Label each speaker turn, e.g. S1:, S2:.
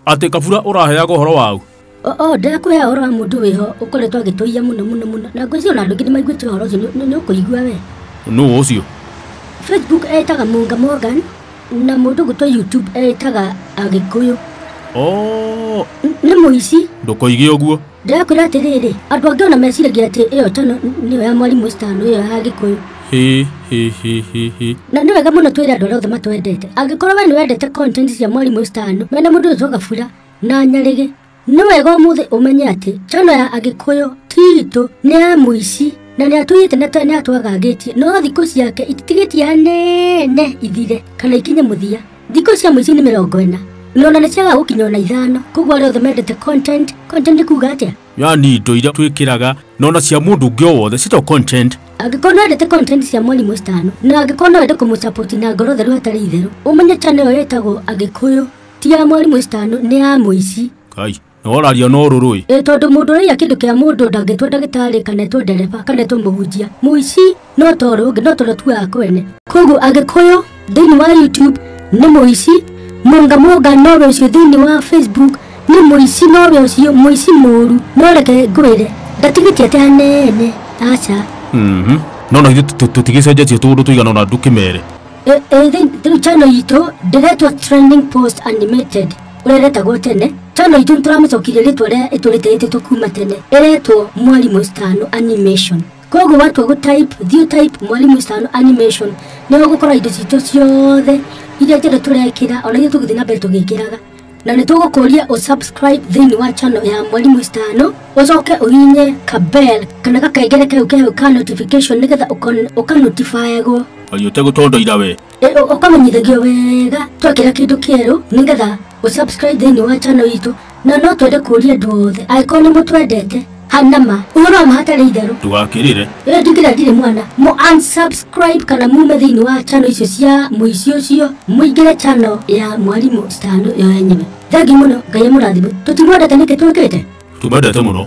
S1: ati Kabura uraheaga uhoro wau
S2: ndakuhe uhoro wa mundu wiho ukoretwo agituia muno na ngwicio na andu ngi maiguite uhoro ucio ni ukuigua we
S1: no ucio
S2: Facebook etaga Munga Morgan na mundu gutwa YouTube etaga Agikuyu ni muici
S1: ndukoige uguo
S2: ndakwira atiriri andu angi ona meciragia ati iyo tano niyo ya mwalimu Stano iyo ya Agikuyu na ni wega muno twire andu aria othe matwendete angikorwo we ni wendete content cia mwalimu Stano mena mundu ucio Kabura na Nyarige ni wega umuthi umenye ati chano ya Agikuyu tito ni ya muici na ni atuyite na tani atwagagetie no thikũ ciake itigitie hanene ithire kana ikinye muthia thikũ cia muici ni 40 nona ni ciaga gukinya na 5 koguo aria othe mendete content kuga atia
S1: yani indo iria twikiraga nona cia mundu ungi wothe cito content
S2: angĩkorwo wendete content cia mwalimu Stano na angĩkorwo wende kumusupport na ngoro theru hatari itheru umenye channel ĩyo ĩtagwo Agikuyu ti ya mwalimu Stano ni ya muici
S1: kai oraria no rurui
S2: tondu mundu ria kindu kia mundu ndangitwa ndagitari kana tu ndereba kana tu muhunjia muici no toru no toru tu akwene koguo Agikuyu thini wa YouTube ni muici Munga Morgan no ucio thini wa Facebook ni muici no ucio muici muru no reke ngwire ndatigitie ati hanene acha
S1: no tutigicenjetie tundu tuigana na ndukimere
S2: the channel ito ndiretwa Trending Post Animated uretagwo tene channel itu turamucokirie ritwa ria iturite tukuma tene iretwo mwalimu Stano Animation koguo watu type mwalimu Stano Animation ni gukora indo cito ciothe iria njere turekira ona iria tugithina mbere tugikiraga na ni tugukuria subscribe thini wa channel ya mwalimu Stano ucoke uhinye kabel kana gakaigere kau ka notification nigetha ukanotifyagwo
S1: ayo tego tondo ira we
S2: ukamenyithagio wega twakira kindu kieru nigetha subscribe thini wa channel itu na no twende kuria andu othe angĩkorwo ni mutwendete hanama uhoro mahatari itheru
S1: ndugakirire
S2: ndigira ndire mwana mu unsubscribe kana mume thini wa channel icio cia muici ucio muingire channel ya mwalimu Stano yo yenyewe thagi muno Ngai amurathime tutimwendete niki twikite
S1: tumendete muno